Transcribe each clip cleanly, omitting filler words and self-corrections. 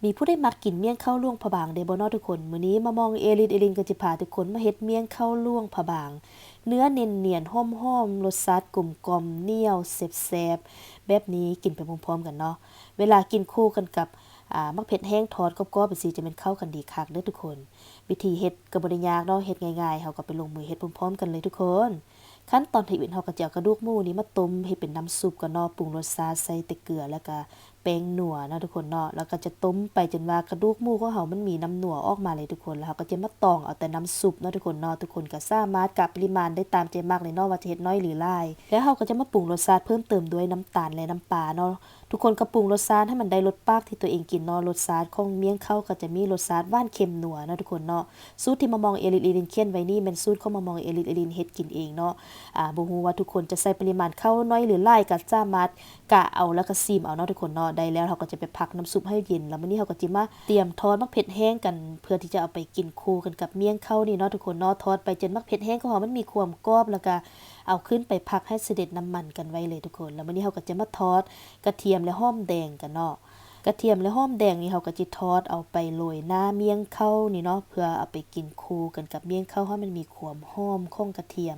มีผู้ได้มักกินเมี่ยงข้าวล่วงผบางเดบ่เนาะทุกคนมื้อนี้มามองเอลินก็สิพาทุกคนมาเฮ็ดเมี่ยงข้าวล่วงผบางเนื้อเนียนๆหอมๆรสชาติกลมกล่อมเหนียวแซ่บๆแบบนี้กินไปพร้อมๆกันเนาะเวลากินคู่กันกับมักเผ็ดแห้งทอดกรอบๆไปสิจะเป็นเข้ากันดีคักเด้อทุกคนวิธีเฮ็ดก็บ่ได้ยากเนาะเฮ็ดง่ายๆเฮาก็ไปลงมือเฮ็ดพร้อมๆกันเลยทุกคนขั้นตอนที่อื่นเฮาก็จะเอากระดูกหมูนี้มาต้มให้เป็นน้ำซุปก่อนเนาะปรุงรสชาติใส่แต่เกลือแล้วก็แป้งนัวเนาะทุกคนเนาะแล้วก็จะต้มไปจนว่ากระดูกหมูของเฮามันมีน้ำนัวออกมาเลยทุกคนแล้วเฮาก็จะมาตองเอาแต่น้ำซุปเนาะทุกคนเนาะทุกคนก็สามารถกะปริมาณได้ตามใจมักเลยเนาะว่าจะเฮ็ดน้อยหรือหลายแล้วเฮาก็จะมาปรุงรสชาติเพิ่มเติมด้วยน้ำตาลและน้ำปลาเนาะทุกคนก็ปรุงรสชาติให้มันได้รสปากที่ตัวเองกินเนาะรสชาติของเมี่ยงข้าวก็จะมีรสชาติหวานเค็มนัวเนาะทุกคนเนาะสูตรที่มามองเอลินเขียนไว้นี่เป็นสูตรของมามองเอลินเฮ็ดกินเองเนาะบ่ฮู้ว่าทุกคนจะใส่ปริมาณข้าวน้อยหรือหลายก็สามารถกะเอาแล้วก็ซีมเอาเนาะทุกคนเนาะได้แล้วเฮาก็จะไปพักน้ำซุปให้เย็นแล้วมื้อนี้เฮาก็สิมาเตรียมทอดมักเผ็ดแห้งกันเพื่อที่จะเอาไปกินคู่กันกับเมี่ยงข้าวนี่เนาะทุกคนเนาะทอดไปจนมักเผ็ดแห้งของเฮามันมีความกรอบแล้วก็เอาขึ้นไปพักให้เสด็จน้ำมันกันไว้เลยทุกคนแล้วมื้อนี้เฮาก็จะมาทอดกระเทียมและหอมแดงกันเนาะกระเทียมและหอมแดงนี่เฮาก็สิทอดเอาไปโรยหน้าเมี่ยงข้าวนี่เนาะเพื่อเอาไปกินคู่กันกับเมี่ยงข้าวให้มันมีความหอมของกระเทียม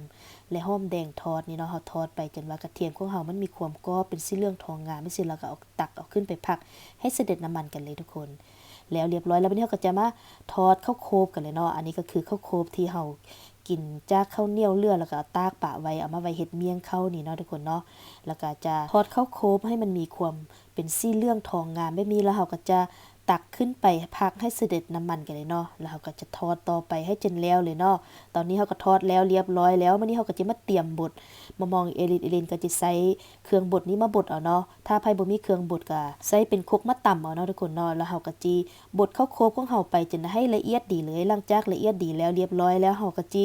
และหอมแดงทอดนี่เนาะเฮาทอดไปจนว่ากระเทียมของเฮามันมีความกรอบเป็นสีเหลืองทองงามไม่สิแล้วก็เอาตักเอาขึ้นไปพักให้เสด็จน้ำมันกันเลยทุกคนแล้วเรียบร้อยแล้ววันนี้เราก็จะมาทอดข้าวโคบกันเลยเนาะอันนี้ก็คือข้าวโคบที่เฮากินจากข้าวเหนียวเลือดแล้วก็ตากปะไว้เอามาไว้เฮ็ดเมี่ยงข้าวนี่เนาะทุกคนเนาะแล้วก็จะทอดข้าวโคบให้มันมีความเป็นสีเหลืองทองงามแบบนี้แล้วเฮาก็จะตักขึ้นไปพักให้เสด็จน้ำมันกันเลยเนาะแล้วเฮาก็จะทอดต่อไปให้จนแล้วเลยเนาะตอนนี้เฮาก็ทอดแล้วเรียบร้อยแล้วมื้อนี้เฮาก็จะมาเตรียมบดมามองเอลินก็จะใช้เครื่องบดนี้มาบดเอาเนาะถ้าไผบ่มีเครื่องบดก็ใช้เป็นครกมาตำเอาเนาะทุกคนเนาะแล้วเฮาก็จิบดข้าวโคบของเฮาไปจนให้ละเอียดดีเลยหลังจากละเอียดดีแล้วเรียบร้อยแล้วเฮาก็จิ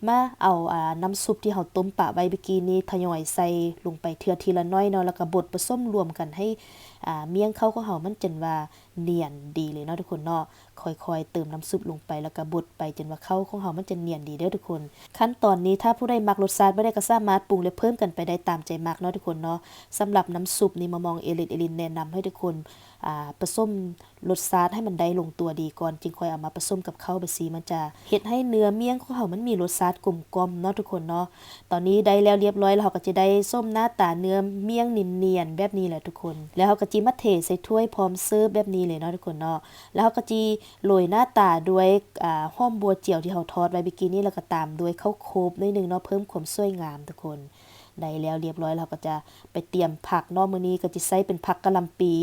มาเอาน้ำซุปที่เฮาต้มปะไว้เมื่อกี้นี้ทยอยใส่ลงไปเทื่อทีละน้อยเนาะแล้วก็บดผสมรวมกันให้เมี่ยงข้าวของเฮามันจนว่าเนียนดีเลยเนาะทุกคนเนาะค่อยๆเติมน้ำซุปลงไปแล้วก็บดไปจนว่าข้าวของเฮามันจะเนียนดีเด้อทุกคนขั้นตอนนี้ถ้าผู้ใดมักรสชาติบ่ได้ก็สามารถปรุงและเพิ่มกันไปได้ตามใจมักเนาะทุกคนเนาะสำหรับน้ำซุปนี่มามองเอลินแนะนำให้ทุกคนผสมรสชาติให้มันได้ลงตัวดีก่อนจึงค่อยเอามาผสมกับข้าวไปสิมันจะเฮ็ดให้เนื้อเมี่ยงของเฮามันมีรสชาติกลมกล่อมเนาะทุกคนเนาะตอนนี้ได้แล้วเรียบร้อยแล้วเฮาก็จะได้ส้มหน้าตาเนื้อเมี่ยงเนียนๆแบบนี้แหละทุกคนแล้วเฮาก็จิมาเทใส่ถ้วยพร้อมเสิร์ฟแบบนี้เลยเนาะทุกคนเนาะแล้วเฮาก็จิโรยหน้าตาด้วยหอมบัวเจียวที่เฮาทอดไว้เมื่อกี้นี้แล้วก็ตามด้วยข้าวโคบนิดนึงเนาะเพิ่มความสวยงามทุกคนได้แล้วเรียบร้อยแล้วก็จะไปเตรียมผักเนาะมื้อนี้ก็สิใช้เป็นผักกะหล่ำปี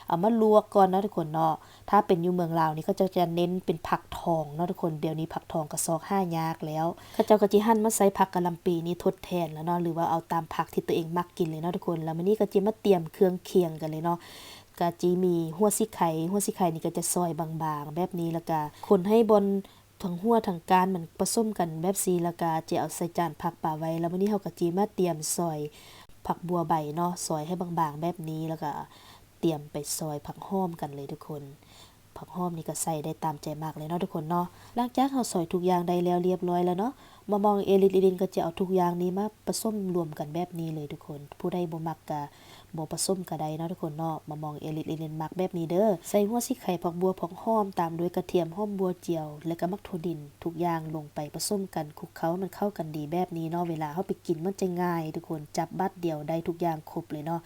เอามาลวกก่อนเนาะทุกคนเนาะถ้าเป็นอยู่เมืองลาวนี่ก็จะเน้นเป็นผักทองเนาะทุกคนเดี๋ยวนี้ผักทองก็ซอกหายากแล้วเขาเจ้าก็สิหั่นมาใส่ผักกะหล่ำปีนี้ทดแทนแล้วเนาะหรือว่าเอาตามผักที่ตัวเองมักกินเลยเนาะทุกคนแล้วมื้อนี้ก็สิมาเตรียมเครื่องเคียงกันเลยเนาะก็จิมีหัวสิไข่นี่ก็จะซอยบางๆแบบนี้แล้วก็คนให้บนทั้งหัวทั้งก้านมันผสมกันแบบซีแล้วก็จะเอาใส่จานผักป่าไว้แล้วมื้อนี้เฮาก็จิมาเตรียมซอยผักบัวใบเนาะซอยให้บางๆแบบนี้แล้วก็เตรียมไปซอยผักหอมกันเลยทุกคนผักหอมนี่ก็ใส่ได้ตามใจมากเลยเนาะทุกคนเนาะหลังจากเฮาซอยทุกอย่างได้แล้วเรียบร้อยแล้วเนาะมามองเอลินก็จะเอาทุกอย่างนี้มาผสมรวมกันแบบนี้เลยทุกคนผู้ใดบ่มักก็บ่ผสมก็ได้เนาะทุกคนเนาะมามองเอลินมักแบบนี้เด้อใส่หัวสิไข่ผักบัวผักหอมตามด้วยกระเทียมหอมบัวเจียวแล้วก็มักถั่วดินทุกอย่างลงไปผสมกันคลุกเคล้ามันเข้ากันดีแบบนี้เนาะเวลาเฮาไปกินมันจะง่ายทุกคนจับบัดเดียวได้ทุกอย่างครบเลยเนาะ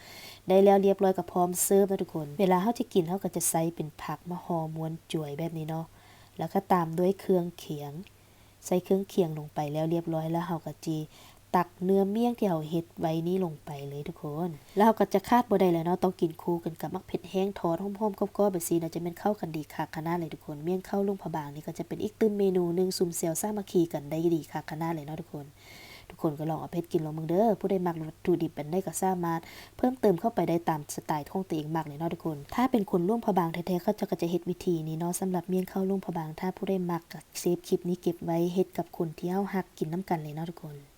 ได้แล้วเรียบร้อยก็พร้อมเสิร์ฟแล้วทุกคนเวลาเฮาจะกินเฮาก็จะใส่เป็นผักมาห่อม้วนจ่วยแบบนี้เนาะแล้วก็ตามด้วยเครื่องเคียงใส่เครื่องเคียงลงไปแล้วเรียบร้อยแล้วเฮาก็จิตักเนื้อเมี่ยงที่เฮาเฮ็ดไว้นี้ลงไปเลยทุกคนแล้วเฮาก็จะคาดบ่ได้แล้วเนาะต้องกินคู่กันกับมักเผ็ดแห้งทอดหอมๆกรอบๆแบบนี้น่าจะแม่นเข้ากันดีคักขนาดเลยทุกคนเมี่ยงข้าวลุงผะบางนี่ก็จะเป็นอีกตึมเมนูนึงซุ่มเซียวสามัคคีกันได้ดีคักขนาดเลยเนาะทุกคนก็ลองเอาไปเฮ็ดกินลองเบิ่งเด้อผู้ใดมักวัตถุดิบอันใดก็สามารถเพิ่มเติมเข้าไปได้ตามสไตล์ของตัวเองมักเลยเนาะทุกคนถ้าเป็นคนลุงผะบางแท้ๆเขาก็จะเฮ็ดวิธีนี้เนาะสำหรับเมี่ยงข้าวลุงผะบางถ้าผู้ใดมักก็เซฟคลิปนี้เก็บไว้เฮ็ดกับคนที่เฮาฮักกินนำกันเลยเนาะทุกคน